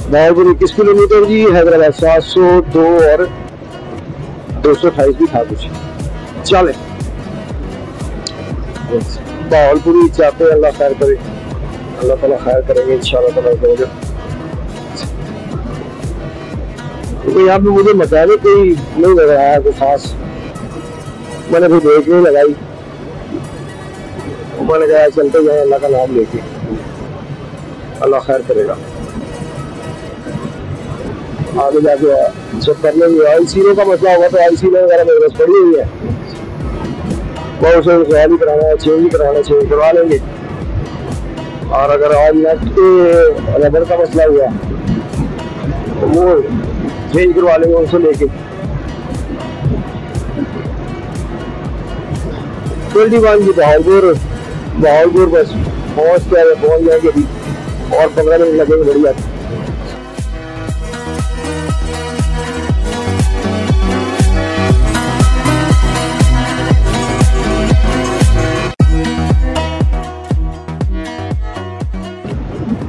Bahawalpur 21 kilometre जी, हैदराबाद 702 और 228 भी था कुछ। चले बहावलपुर ही चाहते हैं, अल्लाह खैर करे, अल्लाह ताला खैर करेंगे इंशाल्लाह ताला करेगा। तो यहाँ पे मुझे मैकेनिक कोई नहीं लग रहा है कोई खास, मैंने फिर देखने लगाई, मैंने कहा चलते जाए अल्लाह का नाम लेके, अल्लाह खैर करेगा। आगे जाके जब कर लेंगे, आईसीयू का मसला होगा तो आईसीयू वगैरह मेरे पास पड़ी हुई है, बहुत से ख्याल ही कराना है, चेंज ही कराना, चेंज करवा लेंगे। और अगर आज नेट के रबर का मसला हुआ तो वो चेंज करवा लेंगे उनसे लेके। 21 जी बहावलपुर बस पहुँच जाएंगे अभी, और 15 मिनट लगेंगे, बढ़िया।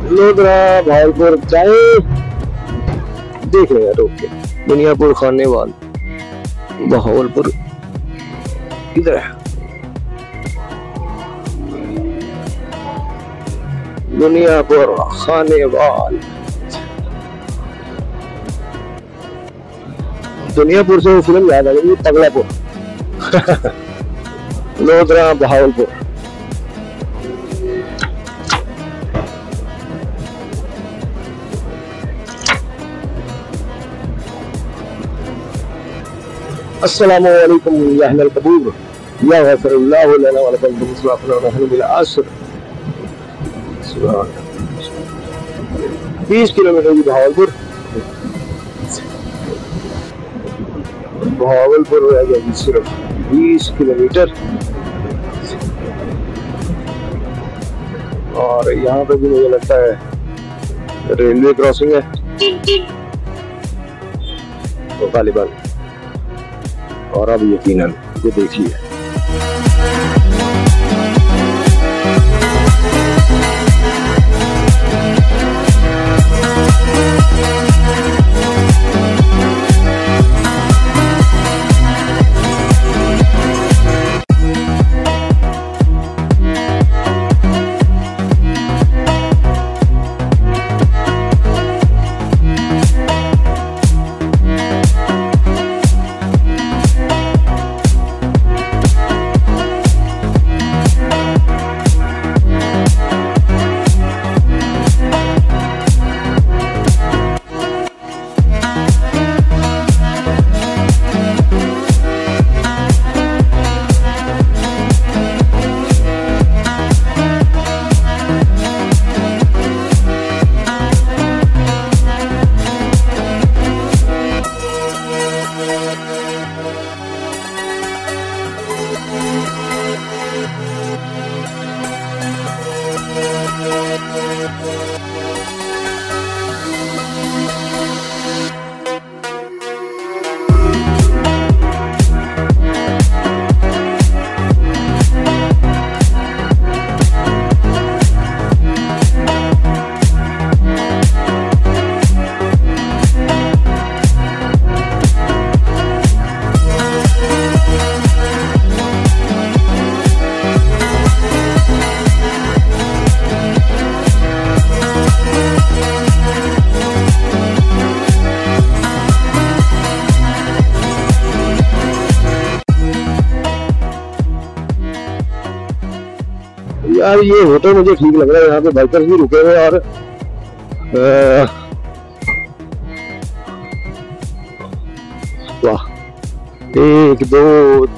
लोधरा बहावलपुर जाए, देख लेगा रोक के। दुनियापुर खानेवाल बहावलपुर किधर है? दुनियापुर खानेवाल, दुनियापुर से फिल्म याद आ गई तगड़ापुर। लोधरा बहावलपुर। अस्सलामु अलैकुम या अहलल कबूर, या गफरल्लाहु लना व लकुम बिस्मिल्लाहिर रहमानिर रहीम। 20 किलोमीटर की बहावलपुर रह गया सिर्फ 20 किलोमीटर। और यहाँ पे भी मुझे लगता है रेलवे क्रॉसिंग है तो गालिबान, और अब यकीनन ये देखिए यार। ये होटल मुझे ठीक लग रहा है, यहाँ पे बाइकर्स भी रुके हुए और वाह 1 2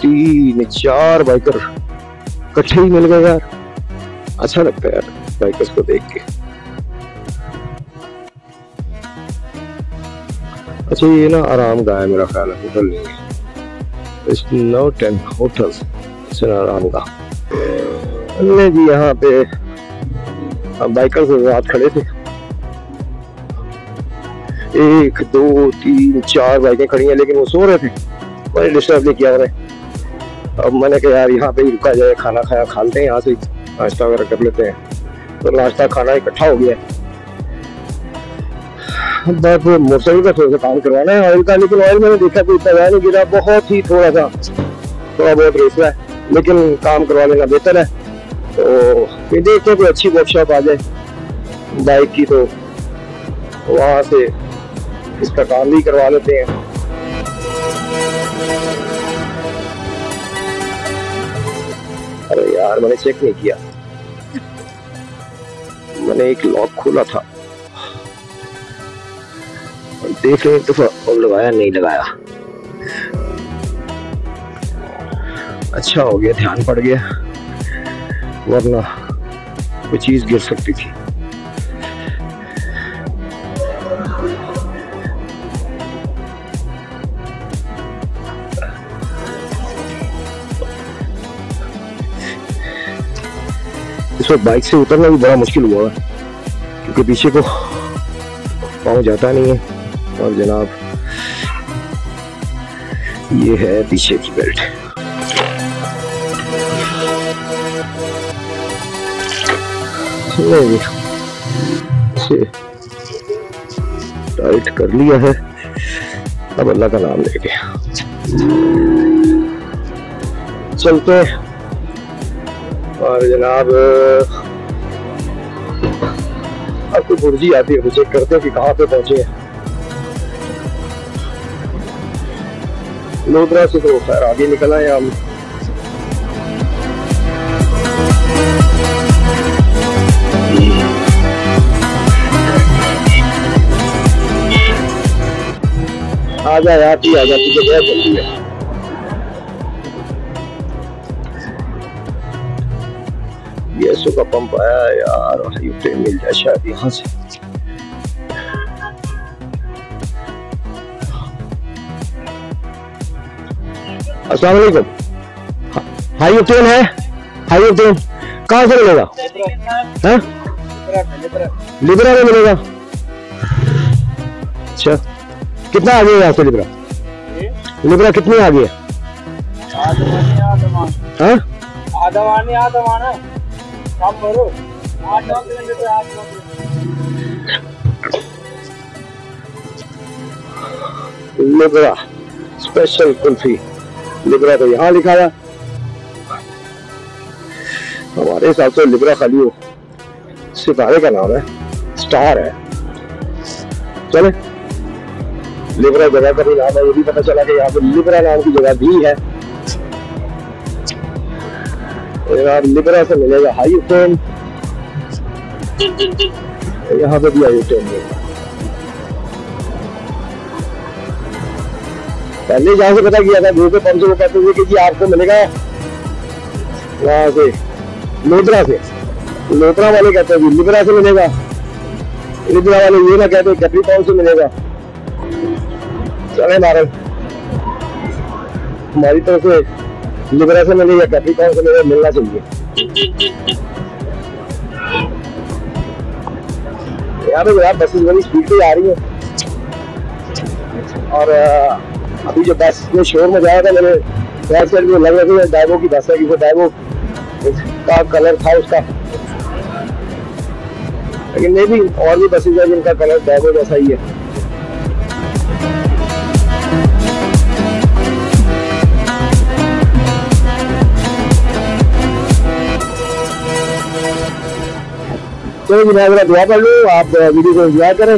3 4 बाइकर इकट्ठे ही मिल गए यार, अच्छा लगता है यार बाइकर्स को देख के। अच्छा ये ना आराम गाह है मेरा ख्याल है, होटल नहीं है, it's not an hotel, it's an आराम गाह। हमने जी यहाँ पे बाइकर के साथ खड़े थे, 1 2 3 4 बाइकें खड़ी हैं, लेकिन वो सो रहे थे, मैंने डिस्टर्ब नहीं किया उन्हें। अब मैंने कहा यार यहाँ पे ही रुका जाए, खाना खाया खा लेते हैं, यहाँ से नाश्ता वगैरह कर लेते हैं। तो नाश्ता खाना इकट्ठा हो गया, बस मोटरसाइकिल का थोड़ा सा काम करवाना है ऑयल का, लेकिन ऑयल मैंने देखा कोई इतना नहीं गिरा, बहुत ही थोड़ा बहुत रेस है, लेकिन काम करवा लेना बेहतर है। तो फिर देखते हैं कोई अच्छी वर्कशॉप आ जाए बाइक की, तो वहां से इसका काम भी करवा लेते हैं। अरे यार मैंने चेक नहीं किया, मैंने एक लॉक खोला था, देख रहे तो और लगाया नहीं लगाया। अच्छा हो गया ध्यान पड़ गया, वरना कोई चीज गिर सकती थी। इस वक्त बाइक से उतरना भी बड़ा मुश्किल हुआ है, क्योंकि पीछे को पाँव जाता नहीं है। और जनाब ये है पीछे की बेल्ट। इसे टाइट कर लिया है, अब अल्लाह का नाम लेके चलते हैं। और जनाब अब कोई बुर्जी आती है, चेक करते हैं कि कहाँ पे पहुंचे हैं। लोधरा से तो खैर आगे निकल आए हम। आजा यार तू, आजा, तुझे बहुत जल्दी है। येसो का पंप आया यार, यूक्रेन मिल जाए शायद यहाँ से। अस्सलाम वालेकुम। हाई ऑक्टेन है, हाई ऑक्टेन कहाँ से मिलेगा? लिब्रा में मिलेगा। अच्छा कितना आ गया यहाँ से लिब्रा? लिब्रा कितने आ गए? लिब्रा स्पेशल कुल्फी, लिब्रा तो यहाँ लिखा हुआ, हमारे हिसाब से लिब्रा खाली हो सितारे का नाम है, स्टार है। चले लिब्रा जगह का भी नाम है, ये भी पता चला कि यहाँ पे लिब्रा नाम की जगह भी है। यार लिब्रा से मिलेगा हाई ऑक्टेन, यहाँ पे भी हाई ऑक्टेन मिलेगा। पहले जहाँ से पता किया था दूसरे पंप से, वो कहते थे कि जी आपको मिलेगा वहां से लोधरा से, लोधरा वाले कहते हैं लिब्रा से मिलेगा, लिब्रा वाले ये ना कहते कैप्री टाउन से मिलेगा। चले मारे हमारी तरफ से लिब्रा से मिलेगा, कैप्री टाउन से मिलेगा, मिलना चाहिए। यहाँ पे यार बसेस बड़ी स्पीड पे आ रही है, और अभी जो बस में शोर में जाया था मैंने बैक साइड में लग रहा था डाइवो की बस है, क्योंकि डाइवो का कलर था उसका, लेकिन ये भी और भी बसेज है जिनका कलर डाइवो जैसा ही है। चलो जी मैं दुआ कर लूँ, आप वीडियो को एंजॉय करें।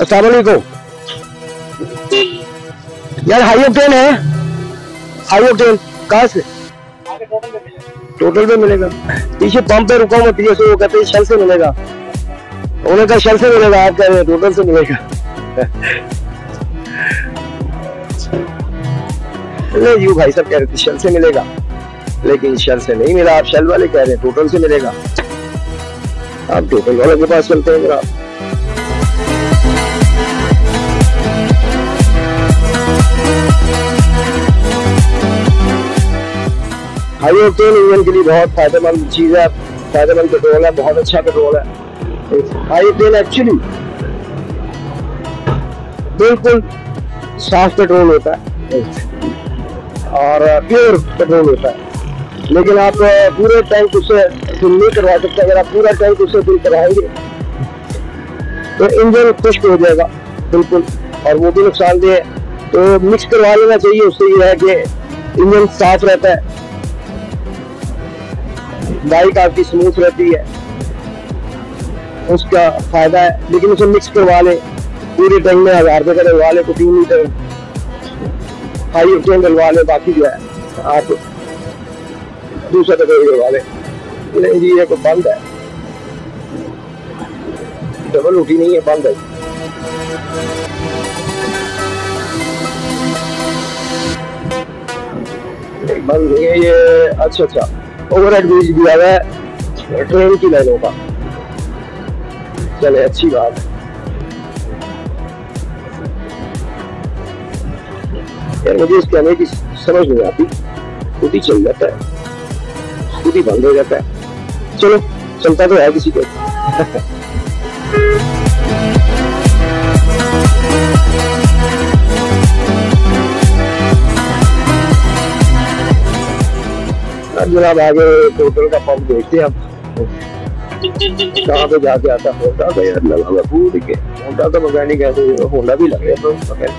अस्सलाम वालेकुम यार, हाई ऑक्टेन है? हाई ऑक्टेन कहाँ से? टोटल पे मिलेगा। पीछे पंप पे रुका हूँ मैं, पीछे वो कहते हैं शेल से मिलेगा, उन्होंने कहा शेल से मिलेगा, आप कह रहे हैं टोटल से मिलेगा। नहीं यू भाई सब कह रहे थे शेल से मिलेगा, लेकिन शेल से नहीं मिला। आप शेल वाले कह रहे हैं टोटल से मिलेगा। आप टोटल वाले के पास चलते हैं जरा। हाई ऑक्टेन इंजन के लिए बहुत फायदेमंद चीज है, फायदेमंद पेट्रोल है, बहुत अच्छा पेट्रोल है। हाई ऑक्टेन एक्चुअली बिल्कुल साफ पेट्रोल होता है और प्योर पेट्रोल होता है, लेकिन आप पूरे टैंक उससे फिल नहीं करवा सकते। अगर आप पूरा टैंक उससे फिल कराएंगे तो इंजन खुश्क हो जाएगा बिल्कुल, और वो भी नुकसानदेह है। तो मिक्स करवा लेना चाहिए, उससे ये है कि इंजन साफ रहता है, बाइक आपकी स्मूथ रहती है, उसका फायदा है। लेकिन उसे मिक्स करवा ले, पूरे टैंक में 1000 रुपये का डलवा ले, तो 3 लीटर हाई ऑक्टेन डलवा ले, बाकी जो है आप दूसरा पेट्रोल डलवा ले। नहीं जी ये को बंद है, डबल उठी नहीं है, बंद है। बंद नहीं है ये। अच्छा ओवरहेड ब्रिज दिया हुआ है ट्रेन की लाइनों का, चले अच्छी बात है। यार मुझे इस कहने की समझ नहीं आती, खुद ही चल जाता है, खुद ही बंद हो जाता है। चलो चलता तो है किसी को। जनाब आगे टोटल का पंप देखते हैं हम कहाँ पे जाके आता है। होंडा का यार लगा हुआ पूरी के, होंडा का मैकेनिक है तो होंडा भी लग रहा है, तो मैकेनिक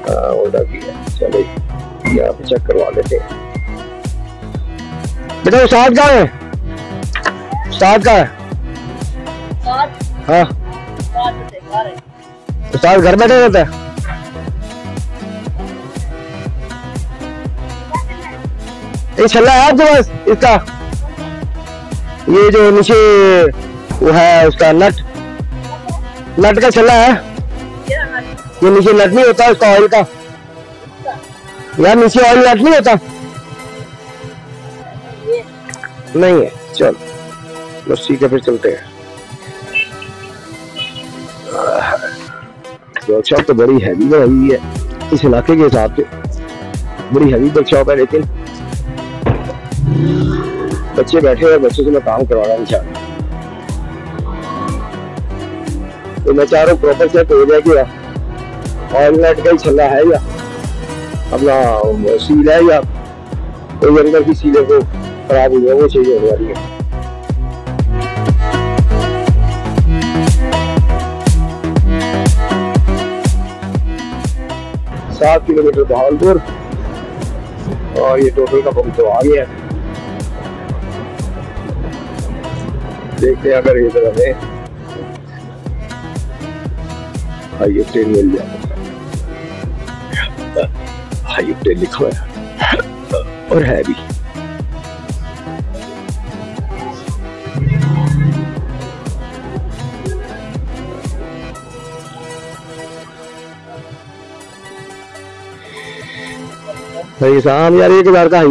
होंडा की है। चलो यहाँ पे चेक करवा लेते हैं। बेटा उस्ताद कहाँ है? उस्ताद कहाँ है? हाँ उस्ताद घर बैठे रहता है? ये छल्ला है आपके पास इसका? ये जो नीचे वो है उसका नट का छल्ला है? ये नीचे नट नहीं होता उसका ऑयल का यार, नीचे ऑयल नट नहीं होता? नहीं है। चल बस ठीक है, फिर चलते हैं। वर्कशॉप तो बड़ी हैवी बनाई है इस इलाके के हिसाब से, बड़ी हैवी वर्कशॉप है, लेकिन बच्चे बैठे हैं, बच्चों से मैं काम करवा रहा हूँ इंशाल्लाह। तो मैं चाह रहा हूँ प्रॉपर सेट हो जाए कि ऑयल नेट का ही छल्ला है या अपना सील है या कोई अंदर की सीलें को खराब हुई है, वो चाहिए होने वाली है। 7 किलोमीटर बहावलपुर और ये टोटल का पंप तो आ गया है। देखते हैं अगर इधर हमें हाई ऑक्टेन मिल जाए। हाई ऑक्टेन लिखा हुआ है और है भी। भाई साहब यार 1000 का हाई